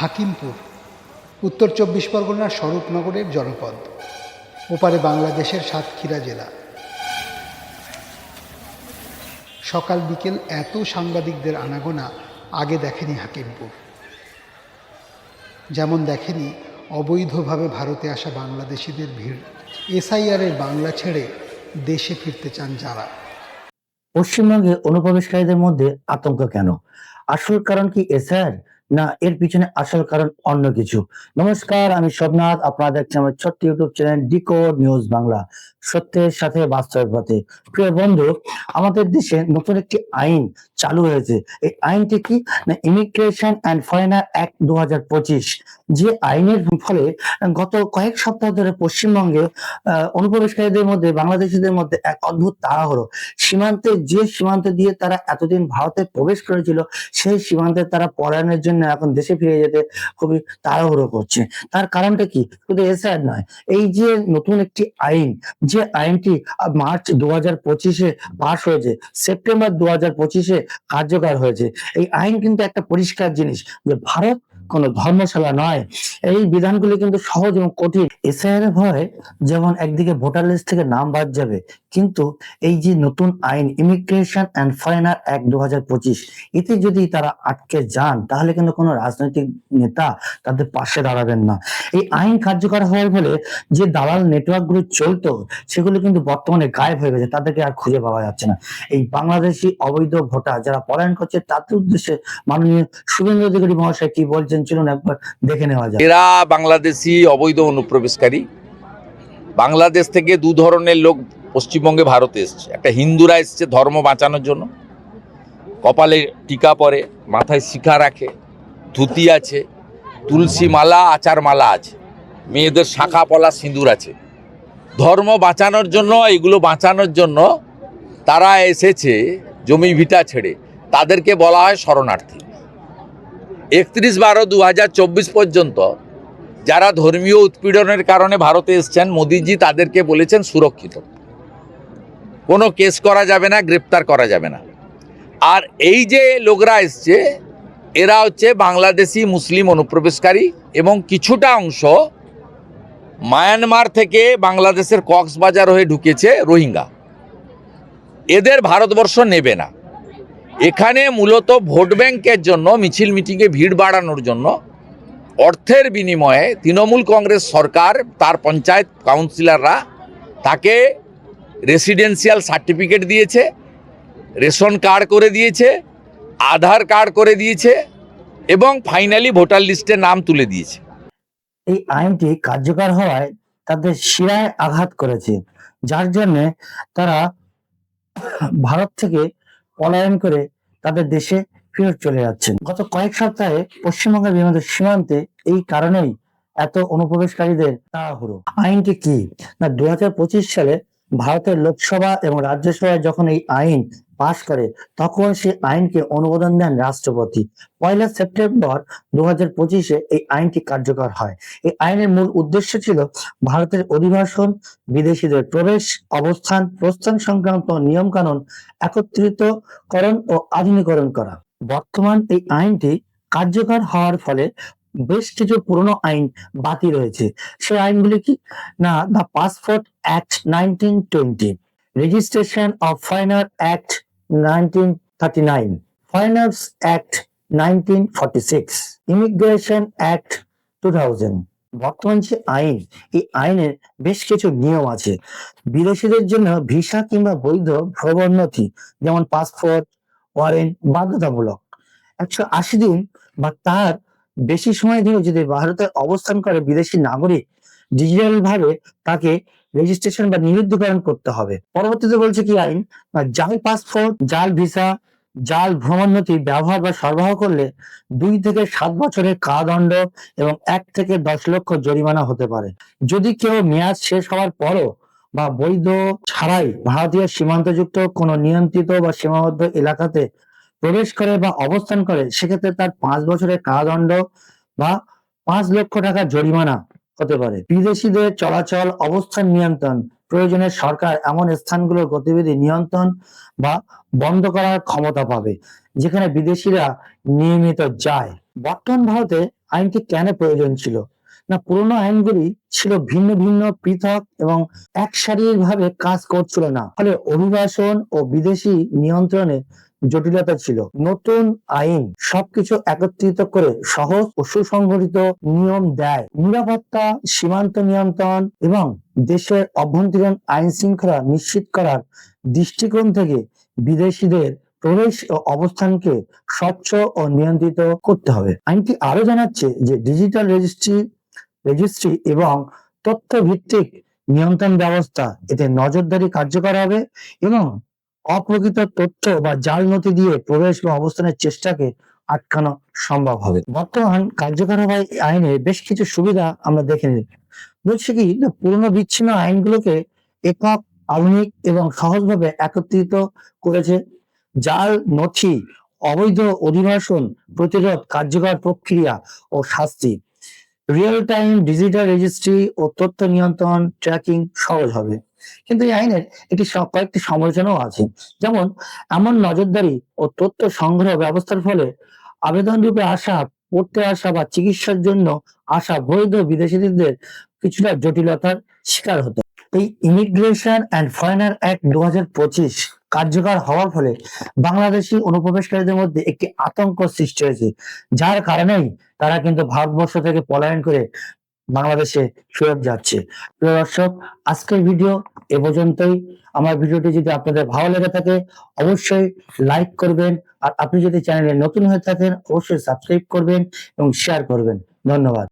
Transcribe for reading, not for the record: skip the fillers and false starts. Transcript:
হাকিমপুর উত্তর ২৪ পরগনার স্বরূপনগরের জনপদ, ওপারে বাংলাদেশের সাতক্ষীরা জেলা। সকাল বিকেল এত সাংবাদিকদের আনাগোনা আগে দেখেনি হাকিমপুর। যেমন দেখেনি অবৈধভাবে ভারতে আসা বাংলাদেশিদের ভিড়, এসআইআরের বাংলা ছেড়ে দেশে ফিরতে চান যারা। পশ্চিমবঙ্গে অনুপ্রবেশকারীদের মধ্যে আতঙ্ক কেন? আসল কারণ কি এসআইআর, না এর পিছনে আসল কারণ অন্য কিছু? নমস্কার, আমি সোমনাথ, আপনারা দেখছেন আমার ছোট্ট YouTube channel decode news Bangla, সত্যের সাথে বাস্তবের পথে। প্রিয় বন্ধু, আমাদের দেশে নতুন একটি আইন চালু হয়েছে। এই আইনটি কি না ইমিগ্রেশন অ্যান্ড ফরেনার অ্যাক্ট 2025, যে আইনের ফলে গত কয়েক সপ্তাহ ধরে পশ্চিমবঙ্গে অনুপ্রবেশকারীদের মধ্যে, বাংলাদেশিদের মধ্যে এক অদ্ভুত তাড়াহুড়ো। সীমান্তে, যে সীমান্ত দিয়ে তারা এতদিন ভারতে প্রবেশ করেছিল, সেই সীমান্তে তারা পলায়নের জন্য এখন দেশে ফিরে যেতে খুবই তাড়াহুড়ো করছে। তার কারণটা কি? শুধু এসআইআর নয়, এই যে নতুন একটি আইন, যে আইনটি মার্চ 2025-এ পাশ হয়েছে, সেপ্টেম্বর 2025-এ কার্যকর হয়েছে। এই আইন কিন্তু একটা পরিষ্কার জিনিস যে ভারত কোনো ধর্মশালা নয়। এই বিধানগুলি কিন্তু সহজ এবং কঠিন। এসআইআর ভয় যেমন একদিকে ভোটার লিস্ট থেকে নাম বাদ যাবে, কিন্তু এই যে নতুন আইন ইমিগ্রেশন অ্যান্ড ফরেনার অ্যাক্ট 2025, এতে যদি তারা আটকে যান, তাহলে কিন্তু কোনো রাজনৈতিক নেতা তাদের পাশে দাঁড়াবেন না। এই আইন কার্যকর হওয়ার ফলে যে দালাল নেটওয়ার্ক গুলো চলতো, সেগুলো কিন্তু বর্তমানে গায়েব হয়ে গেছে, তাদেরকে আর খুঁজে পাওয়া যাচ্ছে না। এই বাংলাদেশি অবৈধ ভোটার যারা পলায়ন করছে, তাদের উদ্দেশ্যে মাননীয় শুভেন্দু অধিকারী মহাশয় কি বলছেন, চলুন একবার দেখে নেওয়া যায়। এরা বাংলাদেশি অবৈধ অনুপ্রবেশকারী। বাংলাদেশ থেকে দু ধরনের লোক পশ্চিমবঙ্গে ভারতে এসছে। একটা হিন্দুরা এসছে ধর্ম বাঁচানোর জন্য, কপালে টিকা পরে, মাথায় শিখা রাখে, ধুতি আছে, তুলসী মালা, আচার মালা আছে, মেয়েদের শাখা পলা সিঁদুর আছে। ধর্ম বাঁচানোর জন্য, এগুলো বাঁচানোর জন্য তারা এসেছে জমি ভিটা ছেড়ে। তাদেরকে বলা হয় শরণার্থী। 31/12/2024 পর্যন্ত যারা ধর্মীয় উৎপীড়নের কারণে ভারতে এসছেন, মোদিজি তাদেরকে বলেছেন সুরক্ষিত, কোনো কেস করা যাবে না, গ্রেপ্তার করা যাবে না। আর এই যে লোকরা এসছে, এরা হচ্ছে বাংলাদেশি মুসলিম অনুপ্রবেশকারী এবং কিছুটা অংশ মায়ানমার থেকে বাংলাদেশের কক্সবাজার হয়ে ঢুকেছে রোহিঙ্গা। এদের ভারতবর্ষ নেবে না। এখানে মূলত ভোট ব্যাংকের জন্য, মিছিল মিটিংয়ে ভিড় বাড়ানোর জন্য অর্থের বিনিময়ে তৃণমূল কংগ্রেস সরকার, তার পঞ্চায়েত কাউন্সিলররা তাকে রেসিডেন্সিয়াল সার্টিফিকেট দিয়েছে, রেশন কার্ড করে দিয়েছে, আধার কার্ড করে দিয়েছে এবং ফাইনালি ভোটার লিস্টে নাম তুলে দিয়েছে। এই আইনটি কার্যকর হওয়ায় তাদের শিরায় আঘাত করেছে, যার জন্য তারা ভারত থেকে পলায়ন করে তাদের দেশে ফেরত চলে যাচ্ছেন। গত কয়েক সপ্তাহে পশ্চিমবঙ্গের বিভিন্ন সীমান্তে এই কারণেই এত অনুপ্রবেশকারীদের তাড়াহুড়ো। আইনটি কি না 2025 সালে ভারতের লোকসভা এবং রাজ্যসভায় যখন এই আইন পাশ করে, তখন সেই আইনকে অনুমোদন দেন রাষ্ট্রপতি। 1 সেপ্টেম্বর 2025-এ এই আইনটি কার্যকর হয়। এই আইনের মূল উদ্দেশ্য ছিল ভারতের অধিবাসন, বিদেশিদের প্রবেশ, অবস্থান, প্রস্থান সংক্রান্ত নিয়ম কানুন একত্রিতকরণ ও আধুনিকরণ করা। বর্তমান এই আইনটি কার্যকর হওয়ার ফলে বেশ কিছু পুরনো আইন বাতিল হয়েছে। সেই আইনগুলি কি না the passport act 1920, registration of foreigner act 1939, foreigners act 1946, immigration act 2000। বর্তমান যে আইন, এই আইনের বেশ কিছু নিয়ম আছে। বিদেশিদের জন্য ভিসা কিংবা বৈধ ভ্রমণ নথি যেমন পাসপোর্ট, ওয়ারেন্ট বাধ্যতামূলক। 180 দিন বা তার বেশি সময় ধরে যদি ভারতে অবস্থান করে বিদেশি নাগরিক, ডিজিটাল ভাবে তাকে রেজিস্ট্রেশন বা নিবন্ধীকরণ করতে হবে। পরবর্তীতে বলছে কি আইন, জাল পাসপোর্ট, জাল ভিসা, জাল ভ্রমণ নথি ব্যবহার বা সরবরাহ করলে 2 থেকে 7 বছরের কারাদণ্ড এবং 1 থেকে 10 লক্ষ জরিমানা হতে পারে। যদি কেউ মেয়াদ শেষ হওয়ার পরও বা বৈধ ছাড়াই ভারতীয় সীমান্তযুক্ত কোনো নিয়ন্ত্রিত বা সীমাবদ্ধ এলাকাতে প্রবেশ করে বা অবস্থান করে, সেক্ষেত্রে তার 5 বছরের কারাদণ্ড বা 5 লক্ষ টাকা জরিমানা হতে পারে। বিদেশিদের চলাচল, অবস্থান নিয়ন্ত্রণ, প্রয়োজনে সরকার এমন স্থানগুলোর গতিবিধি নিয়ন্ত্রণ বা বন্ধ করার ক্ষমতা পাবে যেখানে বিদেশিরা নিয়মিত যায়। বর্তমান ভারতে আইনটি কেন প্রয়োজন ছিল? না, পুরোনো আইনগুলি ছিল ভিন্ন ভিন্ন, পৃথক এবং একসারির ভাবে কাজ করছিল না, ফলে অভিবাসন ও বিদেশি নিয়ন্ত্রণে জটিলতা ছিল। নতুন আইন সবকিছু একত্রিত করে সহজ ও সুসংগঠিত নিয়ম দেয়। নিরাপত্তা, সীমান্ত নিয়ন্ত্রণ এবং দেশের অভ্যন্তরীণ আইন শৃঙ্খলা নিশ্চিত করার দৃষ্টিকোণ থেকে বিদেশিদের প্রবেশ ও অবস্থানকে স্বচ্ছ ও নিয়ন্ত্রিত করতে হবে। আইনটি আরো জানাচ্ছে যে ডিজিটাল রেজিস্ট্রি এবং তথ্য ভিত্তিক নিয়ন্ত্রণ ব্যবস্থা, এতে নজরদারি কার্যকর হবে এবং অপ্রকৃত তথ্য বা জাল নথি দিয়ে প্রবেশ বা অবস্থানের চেষ্টাকে আটকানো সম্ভব হবে। বর্তমান কার্যকর হওয়া এই আইনের বেশ কিছু সুবিধা আমরা দেখে নিই। বলছে কি না, পুরনো বিচ্ছিন্ন আইনগুলোকে একক, আধুনিক এবং সহজভাবে একত্রিত করেছে। জাল নথি, অবৈধ অধিবাসন প্রতিরোধ, কার্যকর প্রক্রিয়া ও শাস্তি, রিয়েল টাইম ডিজিটাল রেজিস্ট্রি ও তথ্য নিয়ন্ত্রণ ট্র্যাকিং সহজ হবে। কিন্তু এই আইনের কয়েকটি সমালোচনাও আছে, যেমন এমন নজরদারি ও তথ্য সংগ্রহ ব্যবস্থার ফলে আবেদন রূপে আসা, পড়তে আসা বা চিকিৎসার জন্য আসা বৈধ বিদেশিদের কিছুটা জটিলতার শিকার হতো। এই ইমিগ্রেশন অ্যান্ড ফরেনার অ্যাক্ট 2025 কার্যকর হওয়ার ফলে বাংলাদেশি অনুপ্রবেশকারীদের মধ্যে একটি আতঙ্ক সৃষ্টি হয়েছে, যার কারণেই তারা কিন্তু ভারতবর্ষ থেকে পলায়ন করে বাংলাদেশে ফেরত যাচ্ছে। প্রিয় দর্শক, আজকের ভিডিও এ পর্যন্তই। আমার ভিডিওটি যদি আপনাদের ভালো লেগে থাকে অবশ্যই লাইক করবেন, আর আপনি যদি চ্যানেলে নতুন হয়ে থাকেন অবশ্যই সাবস্ক্রাইব করবেন এবং শেয়ার করবেন। ধন্যবাদ।